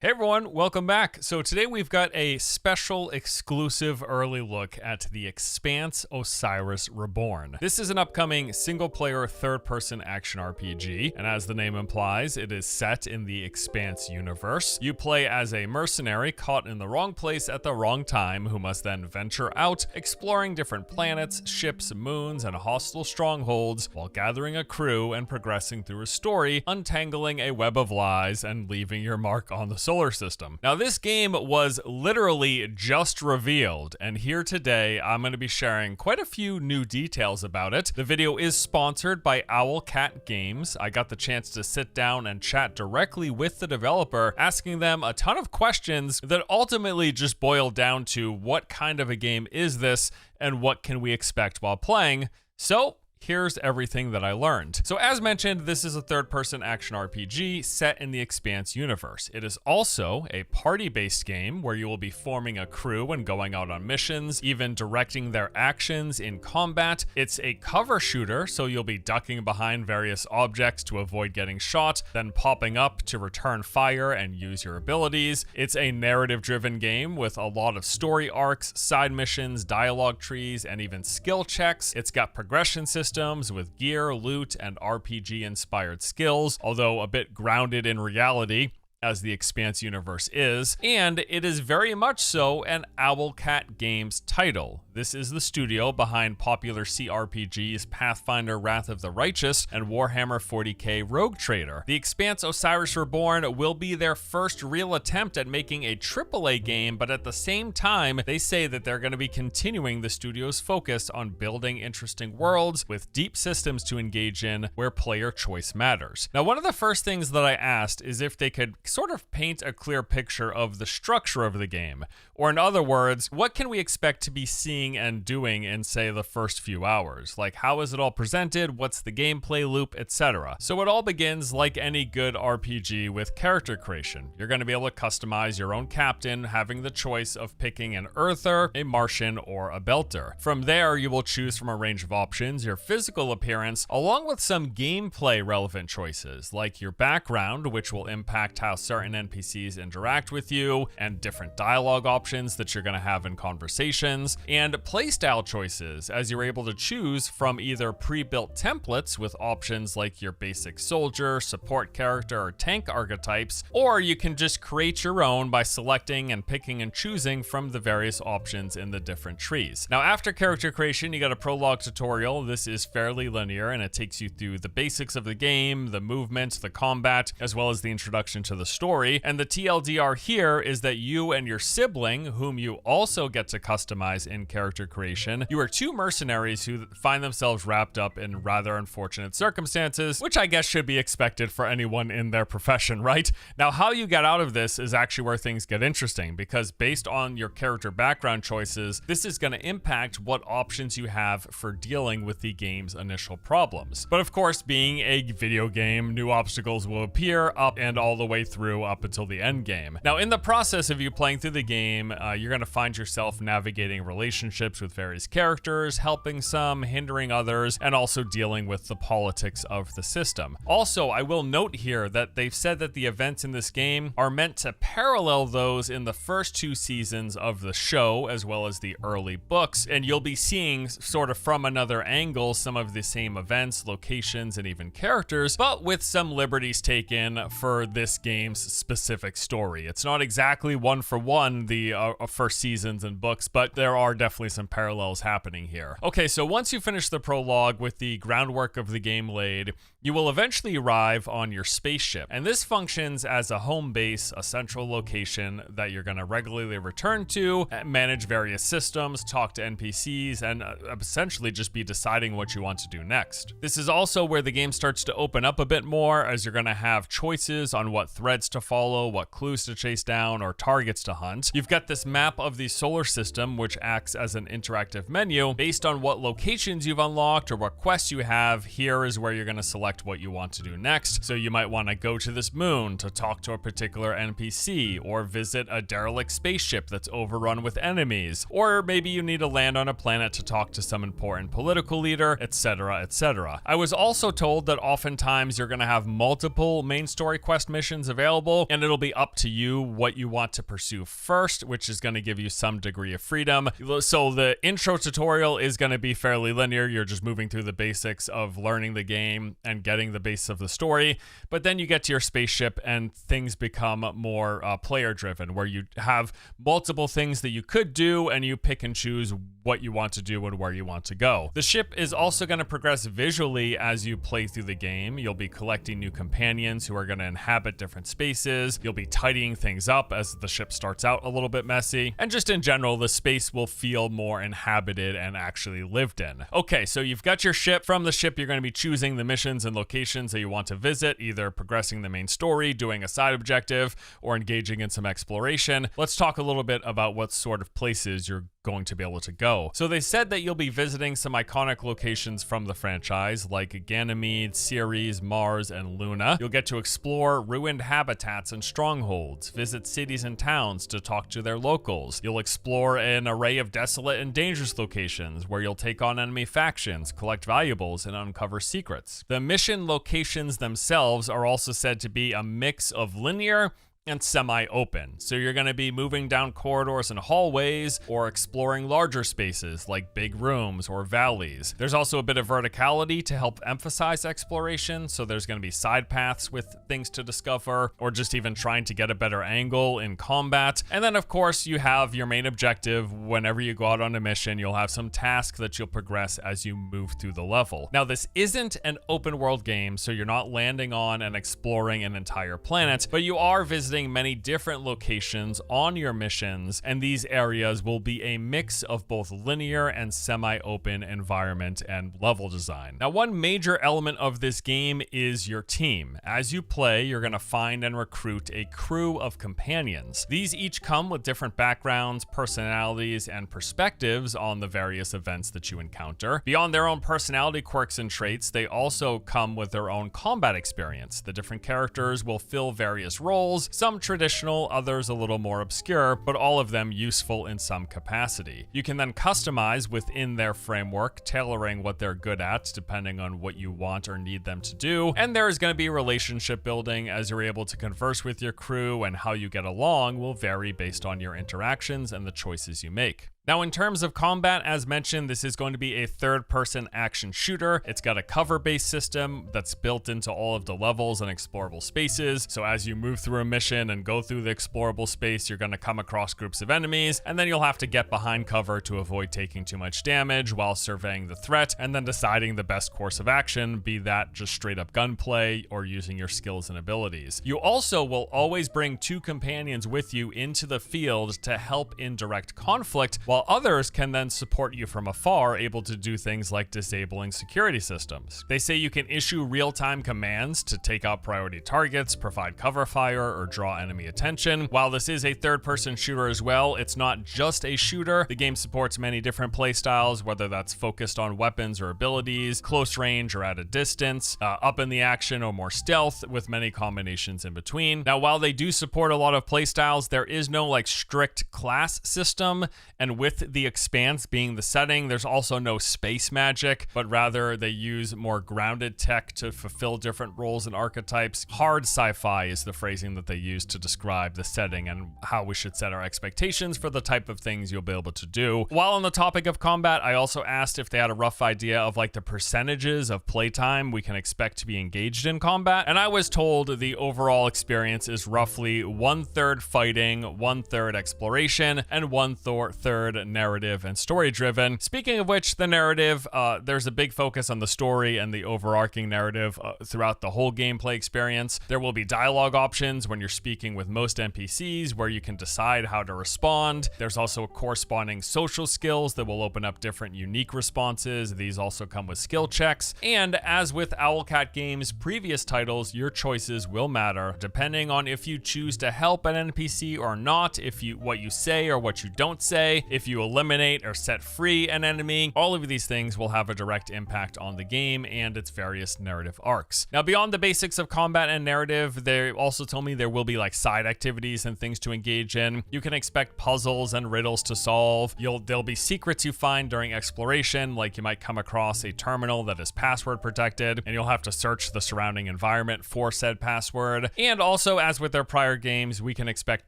Hey everyone, welcome back. So today we've got a special exclusive early look at the Expanse Osiris Reborn. This is an upcoming single-player third-person action RPG, and as the name implies, it is set in the Expanse universe. You play as a mercenary caught in the wrong place at the wrong time who must then venture out, exploring different planets, ships, moons, and hostile strongholds while gathering a crew and progressing through a story, untangling a web of lies and leaving your mark on the solar system. Now, this game was literally just revealed, and here today I'm going to be sharing quite a few new details about it. The video is sponsored by Owlcat Games. I got the chance to sit down and chat directly with the developer, asking them a ton of questions that ultimately just boiled down to what kind of a game is this and what can we expect while playing. So here's everything that I learned. So as mentioned, this is a third-person action RPG set in the Expanse universe. It is also a party-based game where you will be forming a crew and going out on missions, even directing their actions in combat. It's a cover shooter, so you'll be ducking behind various objects to avoid getting shot, then popping up to return fire and use your abilities. It's a narrative-driven game with a lot of story arcs, side missions, dialogue trees, and even skill checks. It's got progression systems with gear, loot, and RPG-inspired skills, although a bit grounded in reality, as the Expanse universe is, and it is very much so an Owlcat Games title. This is the studio behind popular CRPGs Pathfinder Wrath of the Righteous and Warhammer 40k Rogue Trader. The Expanse Osiris Reborn will be their first real attempt at making a AAA game, but at the same time, they say that they're going to be continuing the studio's focus on building interesting worlds with deep systems to engage in where player choice matters. Now, one of the first things that I asked is if they could sort of paint a clear picture of the structure of the game, or in other words, what can we expect to be seeing and doing in, say, the first few hours? Like, how is it all presented? What's the gameplay loop, etc.? So it all begins like any good RPG with character creation. You're going to be able to customize your own captain, having the choice of picking an Earther, a Martian, or a Belter. From there, you will choose from a range of options, your physical appearance, along with some gameplay relevant choices, like your background, which will impact how certain NPCs interact with you, and different dialogue options that you're going to have in conversations, and playstyle choices, as you're able to choose from either pre-built templates with options like your basic soldier, support character, or tank archetypes, or you can just create your own by selecting and picking and choosing from the various options in the different trees. Now, after character creation, you got a prologue tutorial. This is fairly linear, and it takes you through the basics of the game, the movement, the combat, as well as the introduction to the story. And the TLDR here is that you and your sibling, whom you also get to customize in character creation, you are two mercenaries who find themselves wrapped up in rather unfortunate circumstances, which I guess should be expected for anyone in their profession, right? Now, how you get out of this is actually where things get interesting, because based on your character background choices, this is going to impact what options you have for dealing with the game's initial problems. But of course, being a video game, new obstacles will appear up and all the way through up until the end game. Now, in the process of you playing through the game, you're going to find yourself navigating relationships with various characters, helping some, hindering others, and also dealing with the politics of the system. Also, I will note here that they've said that the events in this game are meant to parallel those in the first two seasons of the show, as well as the early books, and you'll be seeing sort of from another angle some of the same events, locations, and even characters, but with some liberties taken for this game's specific story. It's not exactly one for one the first seasons and books, but there are definitely some parallels happening here. Okay, so once you finish the prologue with the groundwork of the game laid, you will eventually arrive on your spaceship, and this functions as a home base, a central location that you're going to regularly return to, manage various systems, talk to NPCs, and essentially just be deciding what you want to do next. This is also where the game starts to open up a bit more, as you're going to have choices on what threads to follow, what clues to chase down, or targets to hunt. You've got this map of the solar system, which acts as an interactive menu. Based on what locations you've unlocked or what quests you have, here is where you're going to select what you want to do next. So you might want to go to this moon to talk to a particular NPC, or visit a derelict spaceship that's overrun with enemies, or maybe you need to land on a planet to talk to some important political leader, etc., etc. I was also told that oftentimes you're going to have multiple main story quest missions available available, and it'll be up to you what you want to pursue first, which is going to give you some degree of freedom. So the intro tutorial is going to be fairly linear. You're just moving through the basics of learning the game and getting the base of the story, but then you get to your spaceship and things become more player driven, where you have multiple things that you could do and you pick and choose what you want to do and where you want to go. The ship is also going to progress visually as you play through the game. You'll be collecting new companions who are going to inhabit different spaces. You'll be tidying things up as the ship starts out a little bit messy, and just in general, the space will feel more inhabited and actually lived in. Okay, so you've got your ship. From the ship, you're going to be choosing the missions and locations that you want to visit, either progressing the main story, doing a side objective, or engaging in some exploration. Let's talk a little bit about what sort of places you're going to be able to go. So they said that you'll be visiting some iconic locations from the franchise, like Ganymede, Ceres, Mars, and Luna. You'll get to explore ruined habitats and strongholds, visit cities and towns to talk to their locals. You'll explore an array of desolate and dangerous locations where you'll take on enemy factions, collect valuables, and uncover secrets. The mission locations themselves are also said to be a mix of linear and semi-open. So you're going to be moving down corridors and hallways, or exploring larger spaces like big rooms or valleys. There's also a bit of verticality to help emphasize exploration, so there's going to be side paths with things to discover, or just even trying to get a better angle in combat. And then of course you have your main objective. Whenever you go out on a mission, you'll have some tasks that you'll progress as you move through the level. Now this isn't an open world game, so you're not landing on and exploring an entire planet, but you are visiting many different locations on your missions, and these areas will be a mix of both linear and semi-open environment and level design. Now, one major element of this game is your team. As you play, you're going to find and recruit a crew of companions. These each come with different backgrounds, personalities, and perspectives on the various events that you encounter. Beyond their own personality quirks and traits, they also come with their own combat experience. The different characters will fill various roles, some traditional, others a little more obscure, but all of them useful in some capacity. You can then customize within their framework, tailoring what they're good at depending on what you want or need them to do. And there is going to be relationship building as you're able to converse with your crew, and how you get along will vary based on your interactions and the choices you make. Now, in terms of combat, as mentioned, this is going to be a third-person action shooter. It's got a cover-based system that's built into all of the levels and explorable spaces. So as you move through a mission and go through the explorable space, you're going to come across groups of enemies, and then you'll have to get behind cover to avoid taking too much damage while surveying the threat, and then deciding the best course of action, be that just straight-up gunplay or using your skills and abilities. You also will always bring two companions with you into the field to help in direct conflict, while others can then support you from afar, able to do things like disabling security systems. They say you can issue real-time commands to take out priority targets, provide cover fire, or draw enemy attention. While this is a third-person shooter as well, it's not just a shooter. The game supports many different playstyles, whether that's focused on weapons or abilities, close range or at a distance, up in the action or more stealth, with many combinations in between. Now, while they do support a lot of playstyles, there is no like strict class system, and with the Expanse being the setting, there's also no space magic, but rather they use more grounded tech to fulfill different roles and archetypes. Hard sci-fi is the phrasing that they use to describe the setting and how we should set our expectations for the type of things you'll be able to do. While on the topic of combat, I also asked if they had a rough idea of like the percentages of playtime we can expect to be engaged in combat, and I was told the overall experience is roughly 1/3 fighting, 1/3 exploration, and 1/3 narrative and story driven. Speaking of which, the narrative, there's a big focus on the story and the overarching narrative throughout the whole gameplay experience. There will be dialogue options when you're speaking with most NPCs where you can decide how to respond. There's also corresponding social skills that will open up different unique responses. These also come with skill checks. And as with Owlcat Games' previous titles, your choices will matter depending on if you choose to help an NPC or not, what you say or what you don't say, if if you eliminate or set free an enemy. All of these things will have a direct impact on the game and its various narrative arcs. Now, beyond the basics of combat and narrative, they also told me there will be like side activities and things to engage in. You can expect puzzles and riddles to solve. There'll be secrets you find during exploration, like you might come across a terminal that is password protected, and you'll have to search the surrounding environment for said password. And also, as with their prior games, we can expect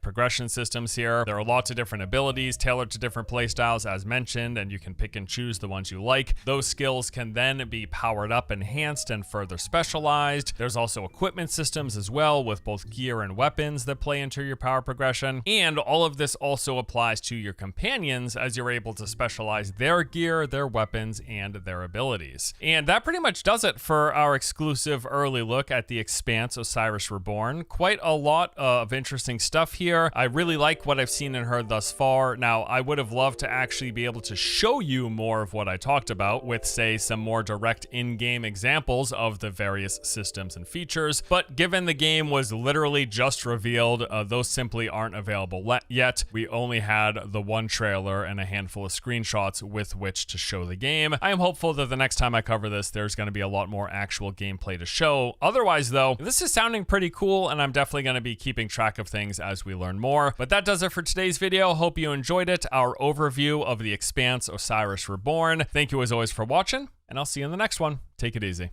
progression systems here. There are lots of different abilities tailored to different playstyles, as mentioned, and you can pick and choose the ones you like. Those skills can then be powered up, enhanced, and further specialized. There's also equipment systems as well, with both gear and weapons that play into your power progression. And all of this also applies to your companions, as you're able to specialize their gear, their weapons, and their abilities. And that pretty much does it for our exclusive early look at the Expanse Osiris Reborn. Quite a lot of interesting stuff here. I really like what I've seen and heard thus far. Now, I would have loved to actually be able to show you more of what I talked about with, say, some more direct in-game examples of the various systems and features, but given the game was literally just revealed, those simply aren't available yet. We only had the one trailer and a handful of screenshots with which to show the game. I am hopeful that the next time I cover this, there's going to be a lot more actual gameplay to show. Otherwise, though, this is sounding pretty cool, and I'm definitely going to be keeping track of things as we learn more. But that does it for today's video. Hope you enjoyed it, our overview of the Expanse Osiris Reborn. Thank you as always for watching, and I'll see you in the next one. Take it easy.